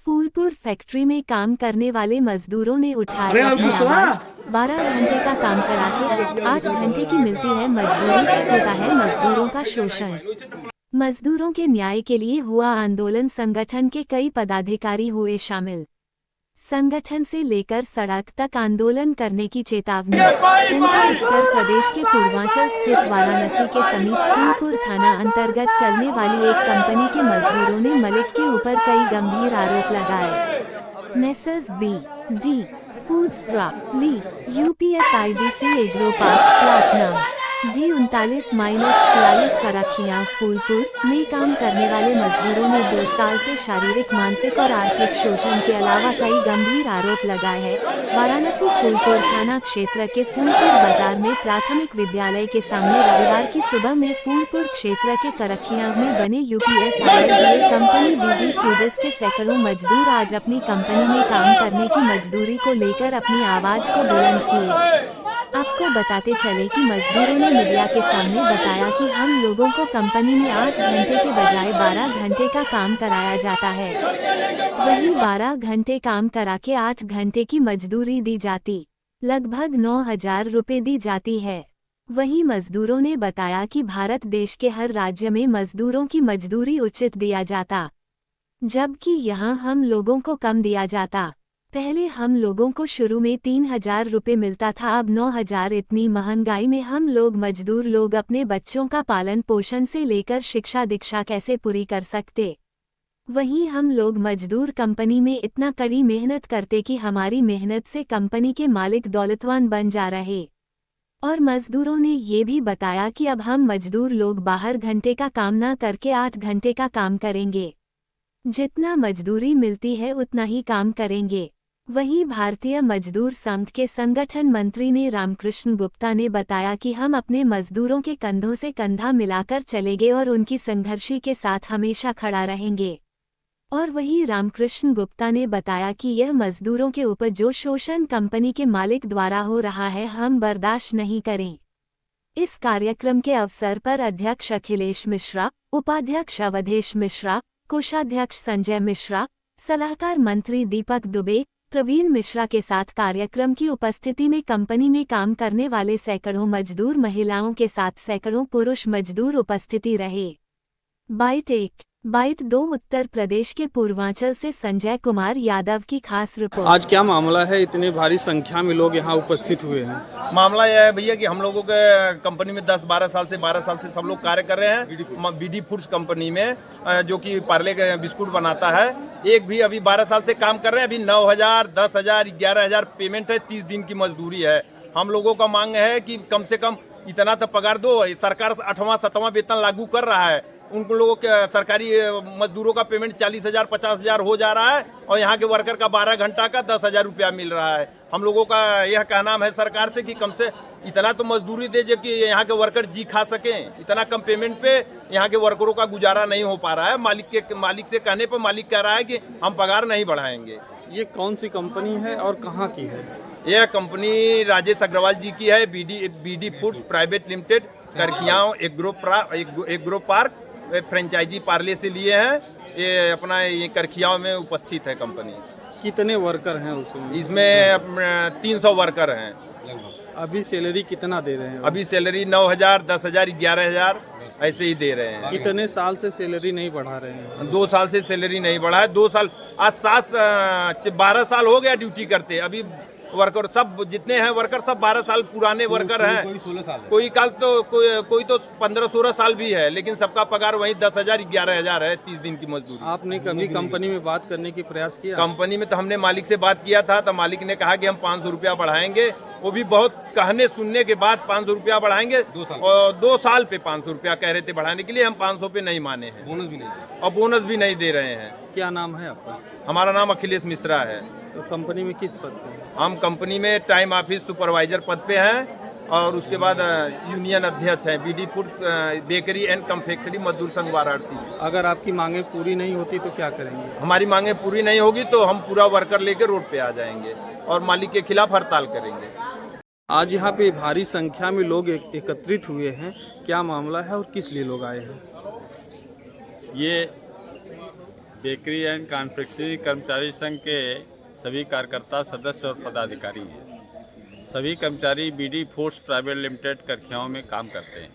Phulpur factory में काम करने वाले मजदूरों ने उठाई अपनी आवाज। 12 घंटे का काम करा के 8 घंटे की मिलती है मजदूरी, होता है मजदूरों का शोषण। मजदूरों के न्याय के लिए हुआ आंदोलन, संगठन के कई पदाधिकारी हुए शामिल। संगठन से लेकर सड़क तक आंदोलन करने की चेतावनी। उत्तर प्रदेश के पूर्वांचल स्थित वाराणसी के समीप फूलपुर थाना अंतर्गत चलने वाली एक कंपनी के मजदूरों ने मलिक के ऊपर कई गंभीर आरोप लगाए। Messrs B D. फूड्स ली UPSIDC agro park platinum D39-46 Karkhiyaon Phulpur में काम करने वाले मजदूरों ने 2 साल से शारीरिक, मानसिक और आर्थिक शोषण के अलावा कई गंभीर आरोप लगाए हैं। वाराणसी फूलपुर थाना क्षेत्र के फूलपुर बाजार में प्राथमिक विद्यालय के सामने रविवार की सुबह में फूलपुर क्षेत्र के करखियां में बने यूपीएसआईडीसी कंपनी बीडी फूड्स के सैकड़ों मजदूर आज अपनी कंपनी में काम करने की मजदूरी को लेकर अपनी आवाज को बुलंद किए। आपको बताते चले कि मजदूरों ने मीडिया के सामने बताया कि हम लोगों को कंपनी में 8 घंटे के बजाय 12 घंटे का काम कराया जाता है। वहीं 12 घंटे काम करा के 8 घंटे की मजदूरी दी जाती, लगभग 9,000 रुपये दी जाती है। वहीं मजदूरों ने बताया कि भारत देश के हर राज्य में मजदूरों की मजदूरी उचित दिया जाता, जबकि यहाँ हम लोगों को कम दिया जाता। पहले हम लोगों को शुरू में 3,000 रुपये मिलता था, अब 9,000। इतनी महंगाई में हम लोग मजदूर लोग अपने बच्चों का पालन पोषण से लेकर शिक्षा दीक्षा कैसे पूरी कर सकते। वहीं हम लोग मजदूर कंपनी में इतना कड़ी मेहनत करते कि हमारी मेहनत से कंपनी के मालिक दौलतवान बन जा रहे। और मजदूरों ने ये भी बताया कि अब हम मजदूर लोग बाहर घंटे का काम न करके 8 घंटे का काम करेंगे, जितना मजदूरी मिलती है उतना ही काम करेंगे। वहीं भारतीय मजदूर संघ के संगठन मंत्री ने रामकृष्ण गुप्ता ने बताया कि हम अपने मजदूरों के कंधों से कंधा मिलाकर चलेंगे और उनकी संघर्षी के साथ हमेशा खड़ा रहेंगे। और वहीं रामकृष्ण गुप्ता ने बताया कि यह मजदूरों के ऊपर जो शोषण कंपनी के मालिक द्वारा हो रहा है, हम बर्दाश्त नहीं करें। इस कार्यक्रम के अवसर पर अध्यक्ष अखिलेश मिश्रा, उपाध्यक्ष अवधेश मिश्रा, कोषाध्यक्ष संजय मिश्रा, सलाहकार मंत्री दीपक दुबे, प्रवीण मिश्रा के साथ कार्यक्रम की उपस्थिति में कंपनी में काम करने वाले सैकड़ों मजदूर महिलाओं के साथ सैकड़ों पुरुष मजदूर उपस्थिति रहे। बाइट 2 उत्तर प्रदेश के पूर्वांचल से संजय कुमार यादव की खास रिपोर्ट। आज क्या मामला है, इतनी भारी संख्या में लोग यहाँ उपस्थित हुए हैं? मामला यह है भैया कि हम लोगों के कंपनी में 10-12 साल से सब लोग कार्य कर रहे हैं। बीडी फूड्स कंपनी में जो कि पार्ले के बिस्कुट बनाता है, एक भी अभी 12 साल से काम कर रहे हैं। अभी 9,000, 10,000, 11,000 पेमेंट है, 30 दिन की मजदूरी है। हम लोगों का मांग है कि कम से कम इतना तो पगार दो। सरकार 8वां 7वां वेतन लागू कर रहा है, उन लोगों के सरकारी मजदूरों का पेमेंट 40,000 50,000 हो जा रहा है और यहाँ के वर्कर का 12 घंटा का 10,000 रुपया मिल रहा है। हम लोगों का यह कहना है सरकार से कि कम से इतना तो मजदूरी दे जो कि यहाँ के वर्कर जी खा सकें। इतना कम पेमेंट पे यहाँ के वर्करों का गुजारा नहीं हो पा रहा है। मालिक से कहने पर मालिक कह रहा है कि हम पगार नहीं बढ़ाएंगे। ये कौन सी कंपनी है और कहाँ की है? यह कंपनी राजेश अग्रवाल जी की है, BD foods private limited, Karkhiyaon agro park, franchisee Parle से लिए हैं। ये अपना ये करखियाओं में उपस्थित है कंपनी। कितने वर्कर हैं उसमें? इसमें 300 वर्कर हैं। अभी सैलरी कितना दे रहे हैं? अभी सैलरी 9,000, 10,000, 11,000 ऐसे ही दे रहे हैं। कितने साल से सैलरी नहीं बढ़ा रहे हैं? 2 साल से सैलरी नहीं बढ़ा है। 2 साल आज 12 साल हो गया ड्यूटी करते। अभी वर्कर सब जितने हैं वर्कर सब 12 साल पुराने वर्कर हैं। कोई 16 साल, कोई तो 15-16 साल भी है, लेकिन सबका पगार वही 10,000, 11,000 है, 30 दिन की मजदूरी। आपने कभी कंपनी में बात करने की प्रयास किया? कंपनी में तो हमने मालिक से बात किया था, तो मालिक ने कहा कि हम 500 रुपया बढ़ाएंगे। वो भी बहुत कहने सुनने के बाद 500 रुपया बढ़ाएंगे, और 2 साल पे 500 रुपया कह रहे थे बढ़ाने के लिए। हम 500 पे नहीं माने हैं। बोनस भी नहीं, और बोनस भी नहीं दे रहे हैं। क्या नाम है आपका? हमारा नाम अखिलेश मिश्रा है। तो कंपनी में किस पद पे? हम कंपनी में टाइम ऑफिस सुपरवाइजर पद पे हैं, और उसके बाद यूनियन अध्यक्ष हैं BD food bakery and confectionery मजदूर संघ वाराणसी। अगर आपकी मांगे पूरी नहीं होती तो क्या करेंगे? हमारी मांगे पूरी नहीं होगी तो हम पूरा वर्कर लेकर रोड पे आ जाएंगे और मालिक के खिलाफ हड़ताल करेंगे। आज यहाँ पे भारी संख्या में लोग एकत्रित हुए हैं, क्या मामला है और किस लिए लोग आए हैं? ये बेकरी एंड कॉन्फेक्शनरी कर्मचारी संघ के सभी कार्यकर्ता, सदस्य और पदाधिकारी हैं। सभी कर्मचारी बीडी फूड्स प्राइवेट लिमिटेड करखियाओं में काम करते हैं।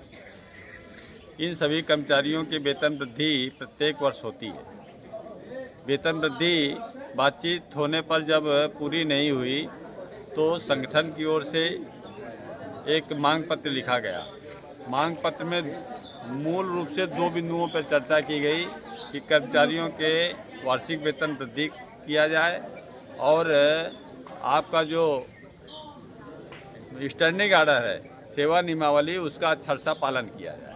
इन सभी कर्मचारियों की वेतन वृद्धि प्रत्येक वर्ष होती है। वेतन वृद्धि बातचीत होने पर जब पूरी नहीं हुई तो संगठन की ओर से एक मांग पत्र लिखा गया। मांग पत्र में मूल रूप से 2 बिंदुओं पर चर्चा की गई कि कर्मचारियों के वार्षिक वेतन वृद्धि किया जाए और आपका जो स्टैंडिंग ऑर्डर है, सेवा नियमावली, उसका अक्षरशः पालन किया जाए।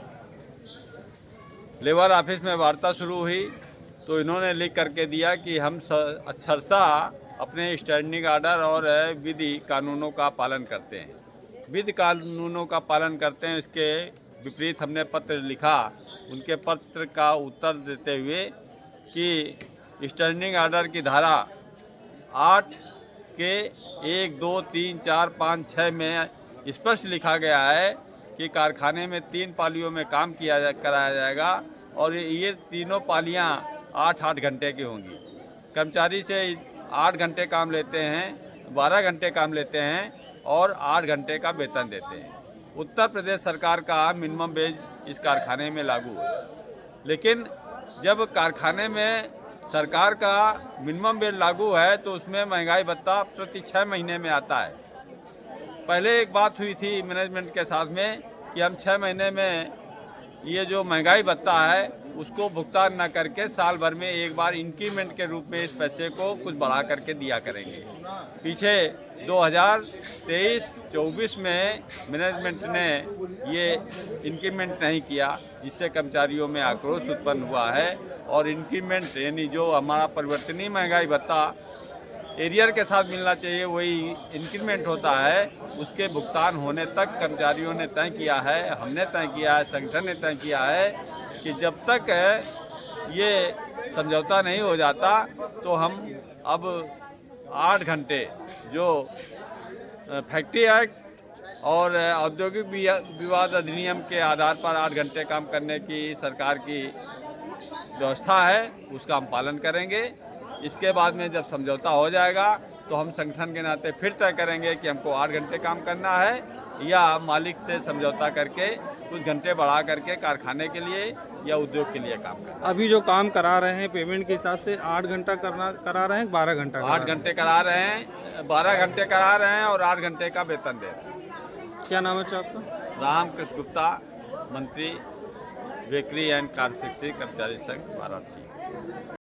लेबर ऑफिस में वार्ता शुरू हुई तो इन्होंने लिख करके दिया कि हम अक्षरशः अपने स्टैंडिंग ऑर्डर और विधि कानूनों का पालन करते हैं। विधि कानूनों का पालन करते हैं, इसके विपरीत हमने पत्र लिखा। उनके पत्र का उत्तर देते हुए कि स्टैंडिंग ऑर्डर की धारा 8 के 1, 2, 3, 4, 5, 6 में स्पष्ट लिखा गया है कि कारखाने में 3 पालियों में काम कराया जाएगा और ये तीनों पालियां 8-8 घंटे की होंगी। कर्मचारी से 8 घंटे काम लेते हैं, 12 घंटे काम लेते हैं और 8 घंटे का वेतन देते हैं। उत्तर प्रदेश सरकार का मिनिमम वेज इस कारखाने में लागू है, लेकिन जब कारखाने में सरकार का मिनिमम वेज लागू है तो उसमें महंगाई भत्ता प्रति 6 महीने में आता है। पहले एक बात हुई थी मैनेजमेंट के साथ में कि हम 6 महीने में ये जो महंगाई भत्ता है उसको भुगतान न करके साल भर में एक बार इंक्रीमेंट के रूप में इस पैसे को कुछ बढ़ा करके दिया करेंगे। पीछे 2023-24 में मैनेजमेंट ने ये इंक्रीमेंट नहीं किया, जिससे कर्मचारियों में आक्रोश उत्पन्न हुआ है। और इंक्रीमेंट यानी जो हमारा परिवर्तनीय महंगाई भत्ता एरियर के साथ मिलना चाहिए, वही इंक्रीमेंट होता है। उसके भुगतान होने तक कर्मचारियों ने तय किया है, हमने तय किया है, संगठन ने तय किया है कि जब तक ये समझौता नहीं हो जाता तो हम अब 8 घंटे जो फैक्ट्री एक्ट और औद्योगिक विवाद अधिनियम के आधार पर 8 घंटे काम करने की सरकार की व्यवस्था है, उसका हम पालन करेंगे। इसके बाद में जब समझौता हो जाएगा तो हम संगठन के नाते फिर तय करेंगे कि हमको 8 घंटे काम करना है या मालिक से समझौता करके कुछ घंटे बढ़ा करके कारखाने के लिए या उद्योग के लिए काम करना। अभी जो काम करा रहे हैं पेमेंट के हिसाब से 8 घंटा करा रहे हैं, 12 घंटा 8 घंटे करा रहे हैं, 12 घंटे करा रहे हैं और 8 घंटे का वेतन दे रहे हैं। क्या नाम है आपका? रामकृष्ण गुप्ता, मंत्री, बेकरी एंड कॉन्फेक्शनरी कर्मचारी संघ, वाराणसी।